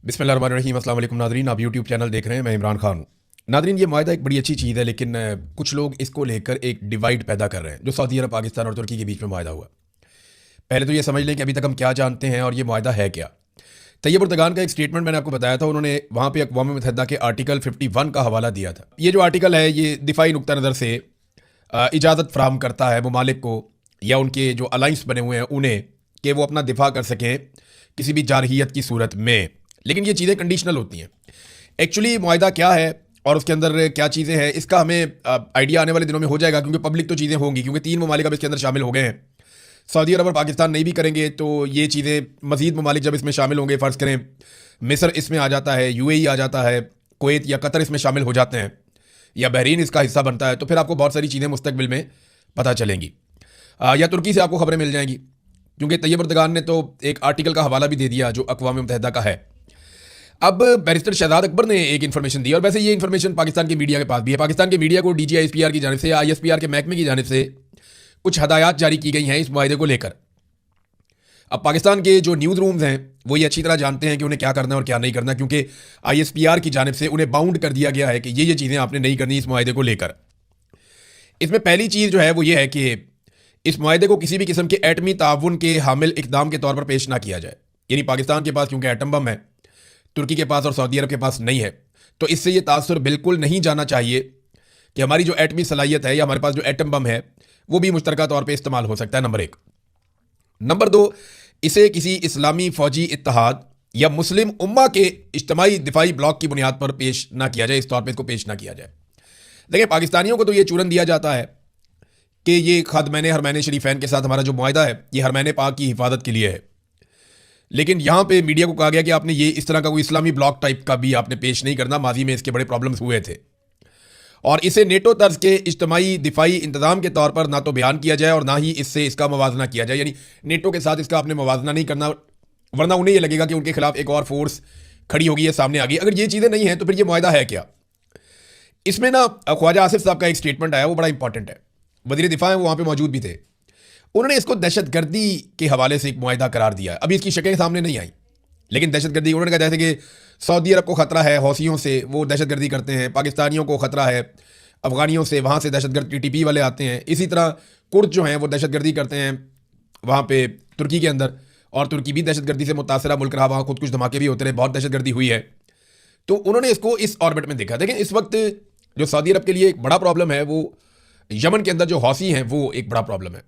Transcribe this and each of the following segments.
बिस्मिल्लाहिर्रहमानिर्रहीम। अस्सलाम वालेकुम नादरीन, आप यूट्यूब चैनल देख रहे हैं, मैं इमरान खान हूँ। नादरीन, ये माहिदा एक बड़ी अच्छी चीज़ है, लेकिन कुछ लोग इसको लेकर एक डिवाइड पैदा कर रहे हैं जो सऊदी अरब, पाकिस्तान और तुर्की के बीच में माहिदा हुआ। पहले तो ये समझ लें कि अभी तक हम क्या जानते हैं और ये माहिदा है क्या। तैयब उर्दगान का एक स्टेटमेंट मैंने आपको बताया था, उन्होंने वहाँ पे अक़वाम मुत्तहिदा के आर्टिकल 51 का हवाला दिया था। ये जो आर्टिकल है ये दिफाई नुक्ता नज़र से इजाज़त फ्राहम करता है ममालिक को या उनके जो अलाइंस बने हुए हैं उन्हें कि वो अपना दिफा कर सकें किसी भी जारहियत की सूरत में। लेकिन ये चीज़ें कंडीशनल होती हैं। एक्चुअली मुआहिदा क्या है और उसके अंदर क्या चीज़ें हैं, इसका हमें आइडिया आने वाले दिनों में हो जाएगा, क्योंकि पब्लिक तो चीज़ें होंगी, क्योंकि 3 ममालिक अब इसके अंदर शामिल हो गए हैं। सऊदी अरब और पाकिस्तान नहीं भी करेंगे तो ये चीज़ें मज़ीद ममालिक जब इसमें शामिल होंगे, फ़र्ज़ करें मिस्र इसमें आ जाता है, UAE आ जाता है, कुवैत या कतर इसमें शामिल हो जाते हैं, या बहरीन इसका हिस्सा बनता है, तो फिर आपको बहुत सारी चीज़ें मुस्तकबिल में पता चलेंगी। या तुर्की से आपको खबरें मिल जाएंगी, क्योंकि तैयब उर्दगान ने तो एक आर्टिकल का हवाला भी दे दिया जो अक़वाम मुत्तहिदा का है। अब बैरिस्टर शहजाद अकबर ने एक इन्फॉर्मेशन दी, और वैसे ये इन्फॉर्मेशन पाकिस्तान की मीडिया के पास भी है। पाकिस्तान के मीडिया को DGISPR की जानिब से या ISPR के महकमे की जानिब से कुछ हदायत जारी की गई हैं इस मुआहिदे को लेकर। अब पाकिस्तान के जो न्यूज़ रूम्स हैं वो ये अच्छी तरह जानते हैं कि उन्हें क्या करना है और क्या नहीं करना, क्योंकि ISPR की जानिब से उन्हें बाउंड कर दिया गया है कि ये चीज़ें आपने नहीं करनी इस मुआहिदे को लेकर। इसमें पहली चीज़ जो है वो ये है कि इस मुआहिदे को किसी भी किस्म के एटमी ताउन के हामिल इक़दाम के तौर पर पेश ना किया जाए। यानी पाकिस्तान के पास क्योंकि एटम बम है, तुर्की के पास और सऊदी अरब के पास नहीं है, तो इससे ये तासुर बिल्कुल नहीं जाना चाहिए कि हमारी जो एटमी सलाहियत है या हमारे पास जो एटम बम है वो भी मुश्तरका तौर पर इस्तेमाल हो सकता है, नंबर 1। नंबर 2, इसे किसी इस्लामी फ़ौजी इत्तेहाद या मुस्लिम उम्मा के इज्तिमाई दिफाई ब्लॉक की बुनियाद पर पेश ना किया जाए, इस तौर पर इसको पेश ना किया जाए। देखिए, पाकिस्तानियों को तो ये चूरन दिया जाता है कि ये ख़ादमैन हरमैन शरीफैन के साथ हमारा जो मुआहिदा है ये हरमैन पाक की हिफाजत के लिए है, लेकिन यहाँ पे मीडिया को कहा गया कि आपने ये इस तरह का कोई इस्लामी ब्लॉक टाइप का भी आपने पेश नहीं करना। माजी में इसके बड़े प्रॉब्लम्स हुए थे, और इसे नेटो तर्ज के इज्तिमाई दिफाई इंतजाम के तौर पर ना तो बयान किया जाए और ना ही इससे इसका मवाजना किया जाए। यानी नेटो के साथ इसका आपने मवाजना नहीं करना, वरना उन्हें यह लगेगा कि उनके खिलाफ एक और फोर्स खड़ी होगी, ये सामने आ गई। अगर ये चीज़ें नहीं हैं तो फिर ये मुआहिदा है क्या। इसमें ना ख्वाजा आसिफ साहब का एक स्टेटमेंट आया, वो बड़ा इंपॉर्टेंट है। वज़ीर दिफा है, वो वहाँ पर मौजूद भी थे। उन्होंने इसको दहशतगर्दी के हवाले से एक मुआहिदा करार दिया है। अभी इसकी शक्लें सामने नहीं आई, लेकिन दहशतगर्दी उन्होंने कहा जैसे कि सऊदी अरब को ख़तरा है हौसियों से, वो दहशतगर्दी करते हैं। पाकिस्तानियों को ख़तरा है अफ़गानियों से, वहाँ से दहशतगर्द TTP वाले आते हैं। इसी तरह कुर्द जो हैं वो दहशतगर्दी करते हैं वहाँ पे तुर्की के अंदर, और तुर्की भी दहशतगर्दी से मुतासरा मुल्क रहा, वहाँ खुद कुछ धमाके भी होते रहे, बहुत दहशतगर्दी हुई है। तो उन्होंने इसको इस ऑर्बिट में देखा। देखें, इस वक्त जो सऊदी अरब के लिए एक बड़ा प्रॉब्लम है वो यमन के अंदर जो हौसी हैं वो एक बड़ा प्रॉब्लम है।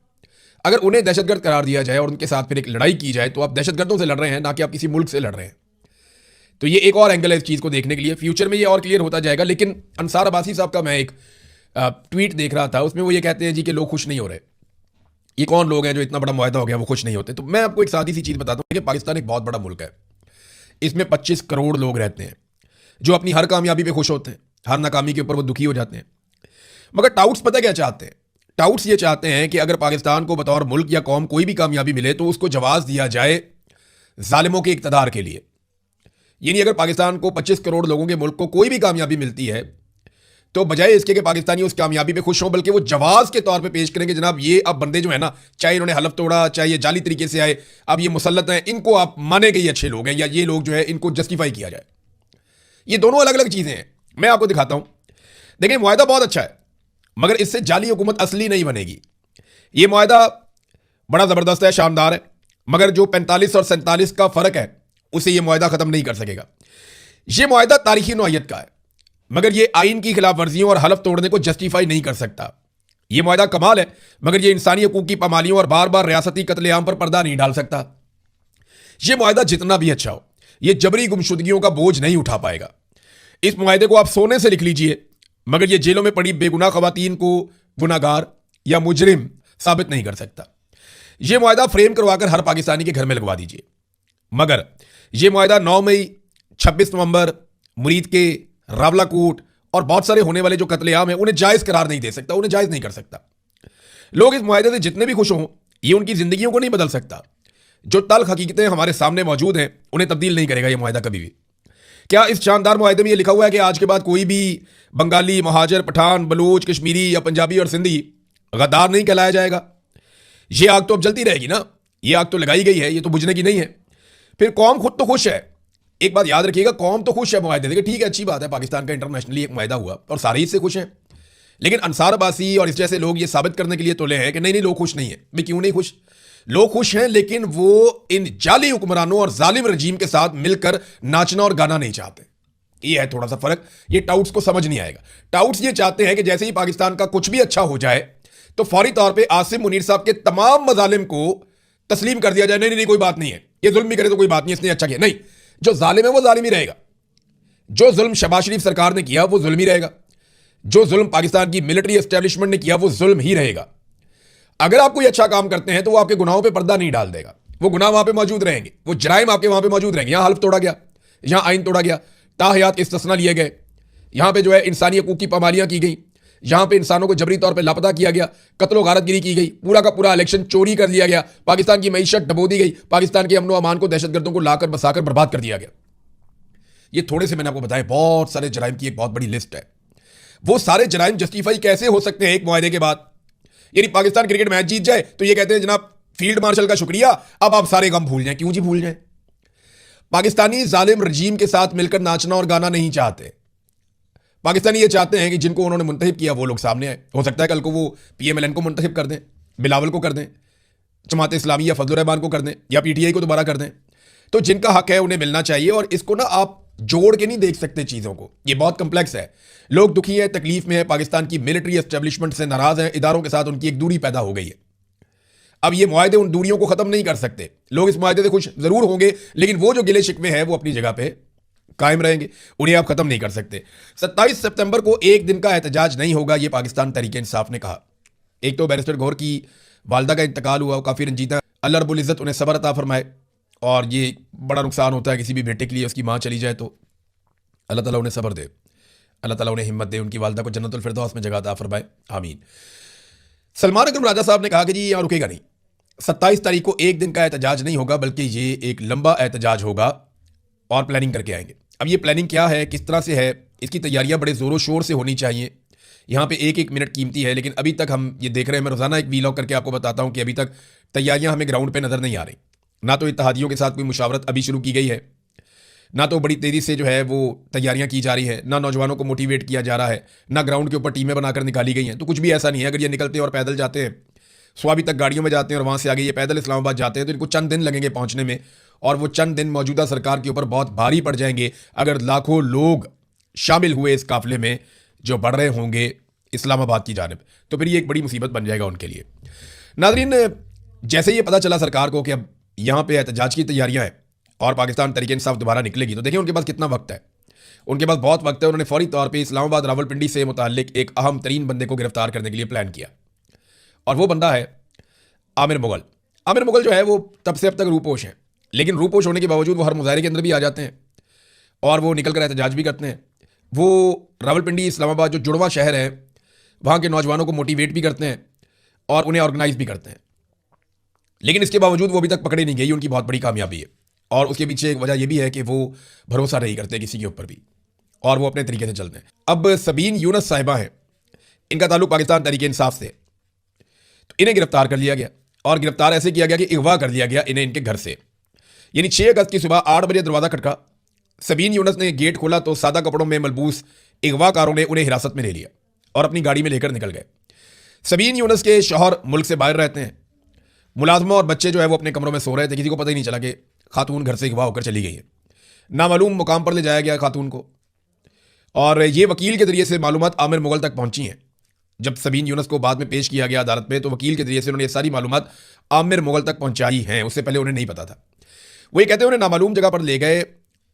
अगर उन्हें दहशतगर्द करार दिया जाए और उनके साथ फिर एक लड़ाई की जाए तो आप दहशतगर्दों से लड़ रहे हैं, ना कि आप किसी मुल्क से लड़ रहे हैं। तो ये एक और एंगल है इस चीज़ को देखने के लिए। फ्यूचर में ये और क्लियर होता जाएगा। लेकिन अंसार अब्बासी साहब का मैं एक ट्वीट देख रहा था, उसमें वो ये कहते हैं जी कि लोग खुश नहीं हो रहे। ये कौन लोग हैं जो इतना बड़ा मुआहिदा हो गया वो खुश नहीं होते। तो मैं आपको एक सादी सी चीज़ बताता हूँ कि पाकिस्तान एक बहुत बड़ा मुल्क है। इसमें 25 करोड़ लोग रहते हैं जो अपनी हर कामयाबी पर खुश होते हैं, हर नाकामी के ऊपर वो दुखी हो जाते हैं। मगर टाउट्स पता क्या चाहते हैं? टाउट्स ये चाहते हैं कि अगर पाकिस्तान को बतौर मुल्क या कौम कोई भी कामयाबी मिले तो उसको जवाब दिया जाए जालिमों के इक़्तिदार के लिए। यानी अगर पाकिस्तान को 25 करोड़ लोगों के मुल्क को कोई भी कामयाबी मिलती है तो बजाय इसके कि पाकिस्तानी उस कामयाबी पे खुश हों, बल्कि वो जवाब के तौर पे पेश करेंगे जनाब ये अब बंदे जो है ना, चाहे इन्होंने हलफ तोड़ा, चाहे ये जाली तरीके से आए, अब ये मुसल्लत हैं, इनको आप माने कि ये अच्छे लोग हैं, या ये लोग जो है इनको जस्टिफाई किया जाए। ये दोनों अलग अलग चीज़ें हैं। मैं आपको दिखाता हूँ। देखिए, मुआहिदा बहुत अच्छा है, मगर इससे जाली हुकूमत असली नहीं बनेगी। ये मुआहिदा बड़ा ज़बरदस्त है, शानदार है, मगर जो 45 और 47 का फ़र्क है उसे ये मुआहिदा ख़त्म नहीं कर सकेगा। ये मुआहिदा तारीखी नौइयत का है, मगर ये आइन की खिलाफ वर्जियों और हलफ तोड़ने को जस्टिफाई नहीं कर सकता। ये मुआहिदा कमाल है, मगर ये इंसानी हकूक़ की पामालियों और बार बार रियासती कत्लेआम पर पर्दा नहीं डाल सकता। ये मुआहिदा जितना भी अच्छा हो, ये जबरी गुमशुदगियों का बोझ नहीं उठा पाएगा। इस मुआहिदे को आप सोने से लिख लीजिए, मगर ये जेलों में पड़ी बेगुनाह ख़वातीन को गुनाहगार या मुजरिम साबित नहीं कर सकता। ये मुआहिदा फ्रेम करवाकर हर पाकिस्तानी के घर में लगवा दीजिए, मगर ये मुआहिदा 9 मई, 26 नवंबर, मुरीद के, रावलाकोट और बहुत सारे होने वाले जो कत्लेआम हैं उन्हें जायज़ करार नहीं दे सकता, उन्हें जायज़ नहीं कर सकता। लोग इस मुआहिदे से जितने भी खुश हों, ये उनकी ज़िंदगियों को नहीं बदल सकता। जो तल्ख हकीकतें हमारे सामने मौजूद हैं उन्हें तब्दील नहीं करेगा ये मुआहिदा कभी भी। क्या इस शानदार मुआहिदे में ये लिखा हुआ है कि आज के बाद कोई भी बंगाली, महाजर, पठान, बलूच, कश्मीरी या पंजाबी और सिंधी गद्दार नहीं कहलाया जाएगा? ये आग तो अब जलती रहेगी ना, ये आग तो लगाई गई है, ये तो बुझने की नहीं है। फिर कौम खुद तो खुश है, एक बात याद रखिएगा, कौम तो खुश है मुआहदे देखिए, ठीक है, अच्छी बात है, पाकिस्तान का इंटरनेशनली एक मुआहदा हुआ और सारे इससे खुश हैं। लेकिन अंसार अब्बासी और इस जैसे लोग ये साबित करने के लिए तुले हैं कि नहीं नहीं लोग खुश नहीं है। भाई क्यों नहीं खुश? लोग खुश हैं, लेकिन वो इन जाली हुक्मरानों और जालिम रजीम के साथ मिलकर नाचना और गाना नहीं चाहते। ये है थोड़ा सा फर्क, ये टाउट्स को समझ नहीं आएगा। टाउट्स ये चाहते हैं कि जैसे ही पाकिस्तान का कुछ भी अच्छा हो जाए तो फौरी तौर पे आसिम मुनीर साहब के तमाम मजालिम को तस्लीम कर दिया जाए। नहीं नहीं नहीं, कोई बात नहीं है, ये जुल्म भी करे तो कोई बात नहीं, इसने अच्छा किया। नहीं, जो जालिम है वो जालिम ही रहेगा। जो जुल्म शहबाज शरीफ सरकार ने किया वो जुल्म ही रहेगा। जो जुल्म पाकिस्तान की मिलिट्री एस्टेब्लिशमेंट ने किया वो जुल्म ही रहेगा। अगर आप कोई अच्छा काम करते हैं तो वो आपके गुनाहों पे पर्दा नहीं डाल देगा, वो गुनाह वहां पे मौजूद रहेंगे, वो जराइम आपके वहां पे मौजूद रहेंगे। यहां हल्फ तोड़ा गया, यहां आइन तोड़ा गया, ताहयात इस्तिस्ना लिए गए, यहां पे जो है इंसानी हकूक की पामालियां की गई, यहां पे इंसानों को जबरी तौर पे लापता किया गया, कत्ल गारतगिरी की गई, पूरा का पूरा इलेक्शन चोरी कर लिया गया, पाकिस्तान की मईशत डबो दी गई, पाकिस्तान के अमन व अमान को दहशतगर्दों को लाकर बसाकर बर्बाद कर दिया गया। ये थोड़े से मैंने आपको बताया, बहुत सारे जराइम की एक बहुत बड़ी लिस्ट है। वो सारे जराइम जस्टिफाई कैसे हो सकते हैं एक मुआहदे के बाद? यानी पाकिस्तान क्रिकेट मैच जीत जाए तो ये कहते हैं जनाब फील्ड मार्शल का शुक्रिया, अब आप सारे गम भूल जाएं। क्यों जी भूल जाएं? पाकिस्तानी जालिम रजीम के साथ मिलकर नाचना और गाना नहीं चाहते। पाकिस्तानी ये चाहते हैं कि जिनको उन्होंने मुंतखब किया वो लोग सामने आए। हो सकता है कल को वो PMLN को मुंतखब कर दें, बिलावल को कर दें, जमात इस्लामी या फजलुर रहमान को कर दें, या PTI को दोबारा कर दें। तो जिनका हक है उन्हें मिलना चाहिए। और इसको ना आप जोड़ के नहीं देख सकते चीज़ों को, ये बहुत कंप्लेक्स है। लोग दुखी है, तकलीफ में है, पाकिस्तान की मिलिट्री एस्टेब्लिशमेंट से नाराज हैं, इदारों के साथ उनकी एक दूरी पैदा हो गई है। अब ये मुआहदे उन दूरियों को खत्म नहीं कर सकते। लोग इस मुआहदे से खुश जरूर होंगे, लेकिन वो जो गिले शिकवे हैं वो अपनी जगह पे कायम रहेंगे, उन्हें आप खत्म नहीं कर सकते। 27 सितंबर को एक दिन का एहतजाज नहीं होगा, ये पाकिस्तान तहरीक इंसाफ ने कहा। एक तो बैरिस्टर गौहर की वालदा का इंतकाल हुआ, काफ़ी रंजीदा, अल्लाह रब्बुल इज़्ज़त उन्हें सब्र अता फरमाए। और ये बड़ा नुकसान होता है किसी भी बेटे के लिए, उसकी माँ चली जाए तो अल्लाह ताला उन्हें सब्र दे, अल्लाह ताला उन्हें हिम्मत दे, उनकी वालदा को जन्नतुल फिरदौस में जगह अता फरमाए, आमीन। सलमान अकरम राजा साहब ने कहा कि जी यहाँ रुकेगा नहीं, 27 तारीख को एक दिन का एहतजाज नहीं होगा, बल्कि ये एक लंबा एहतजाज होगा और प्लानिंग करके आएंगे। अब ये प्लानिंग क्या है, किस तरह से है, इसकी तैयारियां बड़े ज़ोरों शोर से होनी चाहिए। यहाँ पे एक एक मिनट कीमती है, लेकिन अभी तक हम ये देख रहे हैं, मैं रोज़ाना एक वीलॉग करके आपको बताता हूँ कि अभी तक तैयारियां हमें ग्राउंड पे नज़र नहीं आ रही। ना तो इत्तेहादियों के साथ कोई मुशावरत अभी शुरू की गई है, ना तो बड़ी तेज़ी से जो है वो तैयारियां की जा रही है, ना नौजवानों को मोटिवेट किया जा रहा है, ना ग्राउंड के ऊपर टीमें बनाकर निकाली गई हैं। तो कुछ भी ऐसा नहीं है। अगर ये निकलते हैं और पैदल जाते हैं, स्वाबी तक गाड़ियों में जाते हैं और वहाँ से आगे ये पैदल इस्लामाबाद जाते हैं, तो इनको चंद दिन लगेंगे पहुँचने में, और वो चंद दिन मौजूदा सरकार के ऊपर बहुत भारी पड़ जाएंगे अगर लाखों लोग शामिल हुए इस काफिले में जो बढ़ रहे होंगे इस्लामाबाद की जानिब। तो फिर ये एक बड़ी मुसीबत बन जाएगा उनके लिए। नाज़रीन, जैसे ये पता चला सरकार को कि अब यहाँ पे एहतजाज की तैयारियाँ हैं और पाकिस्तान तहरीक इंसाफ दोबारा निकलेगी, तो देखिए उनके पास कितना वक्त है। उनके पास बहुत वक्त है। उन्होंने फौरी तौर पर इस्लामाबाद रावलपिंडी से मुताल्लिक एक अहम तरीन बंदे को गिरफ्तार करने के लिए प्लान किया, और वो बंदा है आमिर मुगल। आमिर मुगल जो है वो तब से अब तक रूपोश हैं, लेकिन रूपोश होने के बावजूद वो हर मुजाहरे के अंदर भी आ जाते हैं और वो निकल कर एहतजाज भी करते हैं। वो रावलपिंडी इस्लामाबाद जो जुड़वा शहर है वहाँ के नौजवानों को मोटिवेट भी करते हैं और उन्हें ऑर्गेनाइज भी करते हैं। लेकिन इसके बावजूद वो अभी तक पकड़े नहीं गई, उनकी बहुत बड़ी कामयाबी है। और उसके पीछे एक वजह यह भी है कि वो भरोसा नहीं करते किसी के ऊपर भी, और वो अपने तरीके से चलते हैं। अब सबीन यूनस साहिबा हैं, इनका ताल्लुक पाकिस्तान तहरीक इंसाफ से, तो इन्हें गिरफ्तार कर लिया गया, और गिरफ्तार ऐसे किया गया कि अगवा कर दिया गया इन्हें इनके घर से। यानी 6 अगस्त की सुबह 8 बजे दरवाज़ा खटका, सबीन यूनस ने गेट खोला तो सादा कपड़ों में मलबूस अगवाकारों ने उन्हें हिरासत में ले लिया और अपनी गाड़ी में लेकर निकल गए। सबीन यूनस के शौहर मुल्क से बाहर रहते हैं, मुलाजमा और बच्चे जो है वो अपने कमरों में सो रहे थे। किसी को पता ही नहीं चला कि खातून घर से अगवा होकर चली गई है। नामालूम मुकाम पर ले जाया गया खातून को, और ये वकील के जरिए से मालूमात आमिर मुगल तक पहुंची हैं। जब सबीन यूनस को बाद में पेश किया गया अदालत में, तो वकील के जरिए से उन्होंने ये सारी मालूमात आमिर मुगल तक पहुंचाई हैं, उससे पहले उन्हें नहीं पता था। वो ये कहते हैं उन्हें नामालूम जगह पर ले गए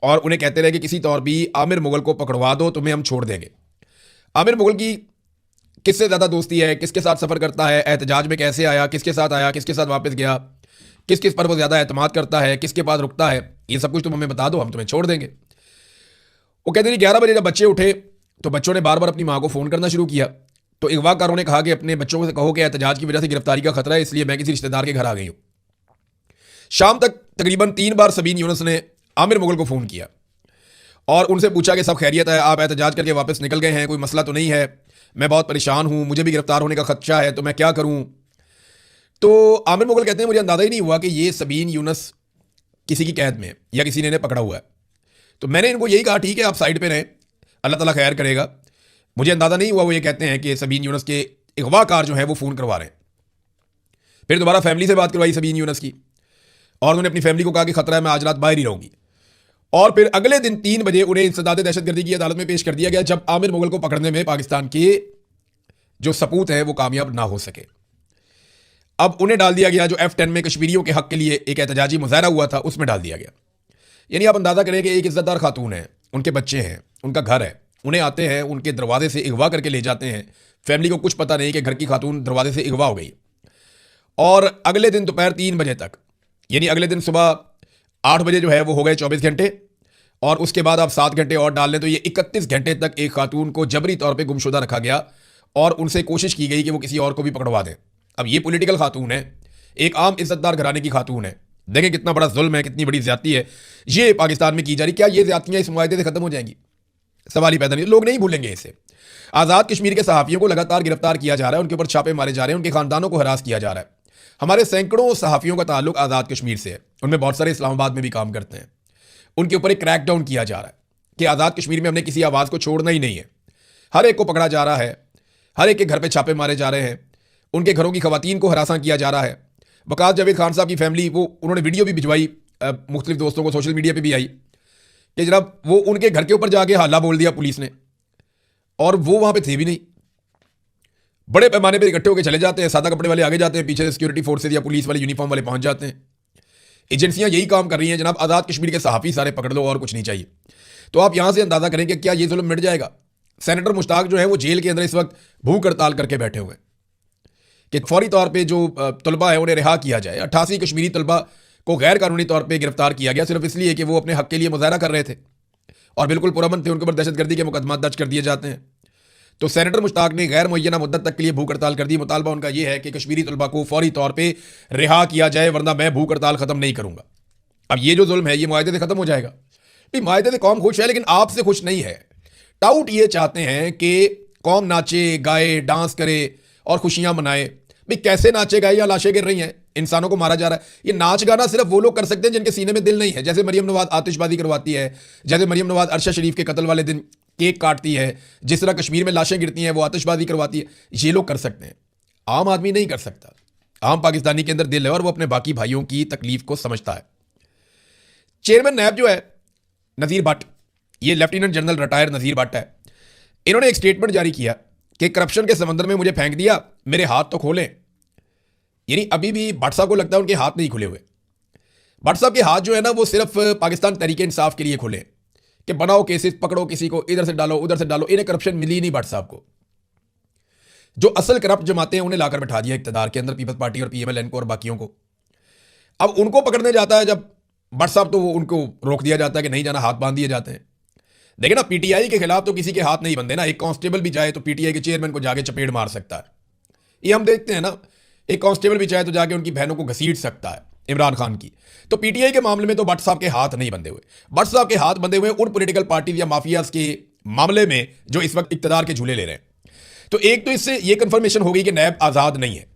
और उन्हें कहते रहे कि किसी तौर भी आमिर मुगल को पकड़वा दो, तुम्हें हम छोड़ देंगे। आमिर मुगल की किससे ज़्यादा दोस्ती है, किसके साथ सफ़र करता है, एहतजाज में कैसे आया, किसके साथ आया, किसके साथ वापस गया, किस किस पर वो ज़्यादा एतमाद करता है, किसके पास रुकता है, ये सब कुछ तुम हमें बता दो, हम तुम्हें छोड़ देंगे। वो कहते हैं 11 बजे जब बच्चे उठे तो बच्चों ने बार बार अपनी माँ को फ़ोन करना शुरू किया। तो अगवाकारों ने कहा कि अपने बच्चों से कहो कि एहतजाज की वजह से गिरफ्तारी का खतरा है, इसलिए मैं किसी रिश्तेदार के घर आ गई हूँ। शाम तक तकरीबन 3 बार सबीन यूनस ने आमिर मुगल को फ़ोन किया और उनसे पूछा कि सब खैरियत है, आप एहतजाज करके वापस निकल गए हैं, कोई मसला तो नहीं है, मैं बहुत परेशान हूँ, मुझे भी गिरफ्तार होने का खदशा है, तो मैं क्या करूँ। तो आमिर मुगल कहते हैं मुझे अंदाज़ा ही नहीं हुआ कि ये सबीन यूनस किसी की कैद में है या किसी ने इन्हें पकड़ा हुआ है। तो मैंने इनको यही कहा, ठीक है आप साइड पे रहें, अल्लाह ताला खैर करेगा। मुझे अंदाज़ा नहीं हुआ वो ये कहते हैं कि सबीन यूनुस के अगवाकार जो है वो फ़ोन करवा रहे हैं। फिर दोबारा फैमिली से बात करवाई सबीन यूनुस की, और उन्होंने अपनी फैमिली को कहा कि खतरा है, मैं आज रात बाहर ही रहूंगी। और फिर अगले दिन 3 बजे उन्हें इंसदाद दहशतगर्दी की अदालत में पेश कर दिया गया, जब आमिर मुगल को पकड़ने में पाकिस्तान के जो सपूत हैं वो कामयाब ना हो सके। अब उन्हें डाल दिया गया, जो F10 में कश्मीरियों के हक के लिए एक एहतजाजी मुजाहरा हुआ था उसमें डाल दिया गया। यानी आप अंदाज़ा करें कि एक इज्जतदार खातून है, उनके बच्चे हैं, उनका घर है, उन्हें आते हैं उनके दरवाजे से अगवा करके ले जाते हैं। फैमिली को कुछ पता नहीं कि घर की खातून दरवाजे से अगवा हो गई। और अगले दिन दोपहर 3 बजे तक, यानी अगले दिन सुबह 8 बजे जो है वो हो गए 24 घंटे, और उसके बाद आप 7 घंटे और डाल लें तो ये 31 घंटे तक एक खातून को जबरी तौर पे गुमशुदा रखा गया और उनसे कोशिश की गई कि वो किसी और को भी पकड़वा दें। अब ये पॉलिटिकल खातून है, एक आम इज्जतदार घराने की खातून है। देखें कितना बड़ा जुल्म है, कितनी बड़ी ज्यादती है ये पाकिस्तान में की जा रही। क्या ये ज्यादतियां इस मुआहदे से खत्म हो जाएंगी? सवाल ही पैदा नहीं, लोग नहीं भूलेंगे इसे। आज़ाद कश्मीर के सहाफ़ियों को लगातार गिरफ्तार किया जा रहा है, उनके ऊपर छापे मारे जा रहे हैं, उनके खानदानों को हरास किया जा रहा है। हमारे सैकड़ों सहाफ़ियों का ताल्लुक आज़ाद कश्मीर से है, उनमें बहुत सारे इस्लामाबाद में भी काम करते हैं। उनके ऊपर एक क्रैकडाउन किया जा रहा है कि आज़ाद कश्मीर में हमने किसी आवाज़ को छोड़ना ही नहीं है। हर एक को पकड़ा जा रहा है, हर एक के घर पे छापे मारे जा रहे हैं, उनके घरों की खवातीन को हरासा किया जा रहा है। वकास जावेद खान साहब की फैमिली, वो उन्होंने वीडियो भी भिजवाई मुख्तलिफ दोस्तों को, सोशल मीडिया पे भी आई कि जनाब वो उनके घर के ऊपर जाके हल्ला बोल दिया पुलिस ने, और वो वहाँ पे थे भी नहीं। बड़े पैमाने पर इकट्ठे होकर चले जाते हैं, सादा कपड़े वाले आगे जाते हैं, पीछे से सिक्योरिटी फोर्सेज या पुलिस वाले यूनिफॉर्म वाले पहुंच जाते हैं। एजेंसियां यही काम कर रही हैं जनाब, आज़ाद कश्मीर के सहाफ़ी सारे पकड़ लो और कुछ नहीं चाहिए। तो आप यहां से अंदाजा करें कि क्या ये जुल्म मिट जाएगा? सेनेटर मुश्ताक जो है वो जेल के अंदर इस वक्त भूख हड़ताल करके बैठे हुए हैं कि फौरी तौर पर जो तलबा है उन्हें रिहा किया जाए। 88 कश्मीरी तलबा को गैर कानूनी तौर पर गिरफ्तार किया गया सिर्फ इसलिए कि वो अपने हक के लिए मुजाहरा कर रहे थे और बिल्कुल पुरअमन थे, उनके ऊपर दहशतगर्दी के मुकदमा दर्ज कर दिए जाते हैं। तो सेनेटर मुश्ताक ने गैर मुअय्यना मुद्दत तक के लिए भूख हड़ताल कर दी। मुतालबा उनका यह है कि कश्मीरी तलबा को फौरी तौर पर रिहा किया जाए, वरना मैं भूख हड़ताल खत्म नहीं करूंगा। अब ये जो जुल्म है ये मुआहदे से खत्म हो जाएगा। मुआहदे से कौम खुश है, लेकिन आपसे खुश नहीं है। टाउट ये चाहते हैं कि कौम नाचे गाए, डांस करे और खुशियां मनाए। भाई कैसे नाचे गाए? या लाशें गिर रही हैं, इंसानों को मारा जा रहा है। ये नाच गाना सिर्फ वो लोग कर सकते हैं जिनके सीने में दिल नहीं है। जैसे मरियम नवाज आतिशबाजी करवाती है, जैसे मरियम नवाज अरशद शरीफ के कत्ल वाले दिन केक काटती है, जिस तरह कश्मीर में लाशें गिरती हैं वो आतिशबाजी करवाती है, ये लोग कर सकते हैं। आम आदमी नहीं कर सकता। आम पाकिस्तानी के अंदर दिल है और वो अपने बाकी भाइयों की तकलीफ को समझता है। चेयरमैन नैब जो है नज़ीर भट्ट, ये लेफ्टिनेंट जनरल रिटायर नज़ीर भट्ट है, इन्होंने एक स्टेटमेंट जारी किया कि करप्शन के समंदर में मुझे फेंक दिया, मेरे हाथ तो खोलें। यानी अभी भी भट्ट साहब को लगता है उनके हाथ नहीं खुले हुए। भट्ट साहब के हाथ जो है ना वो सिर्फ पाकिस्तान तहरीके इंसाफ के लिए खुले कि बनाओ केसेस, पकड़ो किसी को, इधर से डालो उधर से डालो। इन्हें करप्शन मिली नहीं भट्ट साहब को। जो असल करप्ट जमाते हैं उन्हें लाकर बैठा दिया इक़्तिदार के अंदर, पीपल्स पार्टी और PMLN को और बाकियों को। अब उनको पकड़ने जाता है जब भट्ट साहब, तो वो उनको रोक दिया जाता है कि नहीं जाना, हाथ बांध दिए जाते हैं। देखिए ना, PTI के खिलाफ तो किसी के हाथ नहीं बंधे ना। एक कांस्टेबल भी जाए तो PTI के चेयरमैन को जाके चपेट मार सकता है। ये हम देखते हैं ना, एक कांस्टेबल भी चाहे तो जाके उनकी बहनों को घसीट सकता है, इमरान खान की। तो PTI के मामले में तो भट्ट साहब के हाथ नहीं बंधे हुए। भट्ट साहब के हाथ बंधे हुए उन पॉलिटिकल पार्टी या माफियाज के मामले में जो इस वक्त इक्तदार के झूले ले रहे हैं। तो एक तो इससे ये कंफर्मेशन हो गई कि नैब आजाद नहीं है।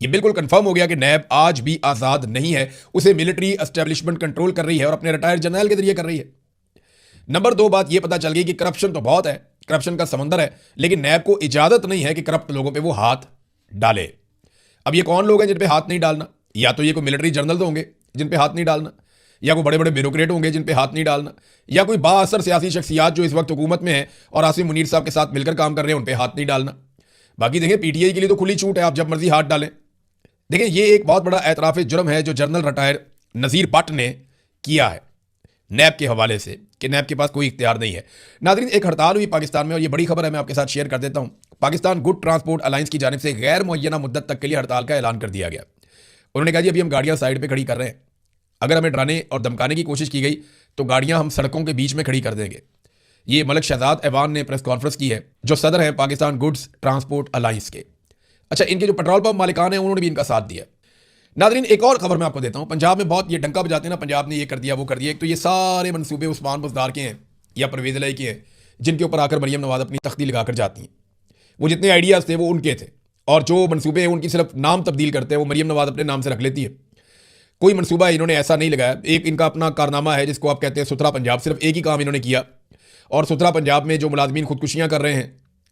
ये बिल्कुल कंफर्म हो गया कि नैब आज भी आजाद नहीं है, उसे मिलिट्री एस्टेब्लिशमेंट कंट्रोल कर रही है और अपने रिटायर्ड जनरल के जरिए कर रही है। नंबर 2 बात यह पता चल गई कि करप्शन तो बहुत है, करप्शन का समंदर है, लेकिन नैब को इजाजत नहीं है कि करप्ट लोगों पे वो हाथ डाले। अब ये कौन लोग हैं जिन पे हाथ नहीं डालना? या तो ये कोई मिलिट्री जनरल होंगे जिन पे हाथ नहीं डालना, या कोई बड़े बड़े ब्यूरोक्रेट होंगे जिन पे हाथ नहीं डालना, या कोई बाअसर सियासी शख्सियात जो इस वक्त हुकूमत में है और आसिम मुनीर साहब के साथ मिलकर काम कर रहे हैं, उन पे हाथ नहीं डालना। बाकी देखें PTI के लिए तो खुली छूट है, आप जब मर्जी हाथ डालें। देखिए ये एक बहुत बड़ा एतराफ़ जुर्म है जो जनरल रिटायर नज़ीर भट्ट ने किया है नैब के हवाले से, कि नैब के पास कोई इख्तियार नहीं है। नाज़रीन, एक हड़ताल हुई पाकिस्तान में और ये बड़ी खबर है, मैं आपके साथ शेयर कर देता हूँ। पाकिस्तान गुड ट्रांसपोर्ट अलायंस की जानिब से गैर मुअय्यना मुद्दत तक के लिए हड़ताल का ऐलान कर दिया गया। उन्होंने कहा जी अभी हम गाड़ियाँ साइड पर खड़ी कर रहे हैं, अगर हमें डराने और धमकाने की कोशिश की गई तो गाड़ियाँ हम सड़कों के बीच में खड़ी कर देंगे। ये मलिक शहजाद ऐवान ने प्रेस कॉन्फ्रेंस की है, जो सदर हैं पाकिस्तान गुड्स ट्रांसपोर्ट अलायंस के। अच्छा, इनके जो पेट्रोल पंप मालिकान हैं उन्होंने भी इनका साथ दिया। नाज़रीन, एक और खबर मैं आपको देता हूँ। पंजाब में बहुत ये डंका बजाते हैं ना, पंजाब ने ये कर दिया वो कर दिया। एक तो ये सारे मनसूबे उस्मान बुज़दार के हैं या परवेज़ इलाही के हैं, जिनके ऊपर आकर मरियम नवाज़ अपनी तख्ती लगाकर जाती हैं। वो जितने आइडियाज़ थे वो उनके थे, और जो मनसूबे हैं उनकी सिर्फ नाम तब्दील करते हैं, वो मरियम नवाज़ अपने नाम से रख लेती है। कोई मंसूबा इन्होंने ऐसा नहीं लगाया। एक इनका अपना कारनामा है जिसको आप कहते हैं सुथरा पंजाब। सिर्फ एक ही काम इन्होंने किया, और सुथरा पंजाब में जो मुलाजमीन खुदकुशियां कर रहे हैं,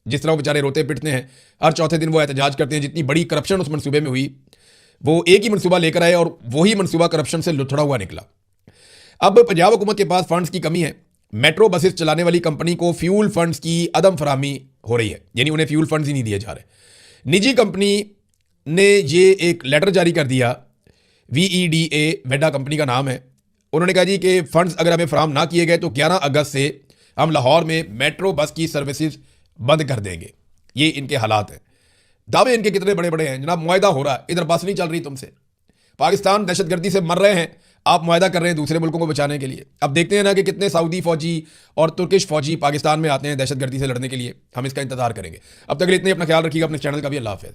जिस तरह वो बेचारे रोते पिटते हैं, हर चौथे दिन वो एहतजाज करते हैं, जितनी बड़ी करप्शन उस मनसूबे में हुई, वो एक ही मनसूबा लेकर आए और वही मनसूबा करप्शन से लुथड़ा हुआ निकला। अब पंजाब हुकूमत के पास फंड्स की कमी है। मेट्रो बसेस चलाने वाली कंपनी को फ्यूल फंड्स की अदम फराहमी हो रही है, यानी उन्हें फ्यूल फंड्स ही नहीं दिए जा रहे। निजी कंपनी ने ये एक लेटर जारी कर दिया, VEDA वेडा कंपनी का नाम है। उन्होंने कहा जी कि फंड्स अगर हमें फराहम ना किए गए तो 11 अगस्त से हम लाहौर में मेट्रो बस की सर्विसेज बंद कर देंगे। ये इनके हालात हैं। दावे इनके कितने बड़े बड़े हैं जनाब। मुआहदा हो रहा है, इधर बस नहीं चल रही तुमसे। पाकिस्तान दहशतगर्दी से मर रहे हैं, आप मुआहदा कर रहे हैं दूसरे मुल्कों को बचाने के लिए। अब देखते हैं ना कि कितने सऊदी फौजी और तुर्किश फौजी पाकिस्तान में आते हैं दहशतगर्दी से लड़ने के लिए। हम इसका इंतजार करेंगे। अब तक के लिए इतने, अपना ख्याल रखिएगा, अपने चैनल का भी। अल्लाह हाफ़िज़।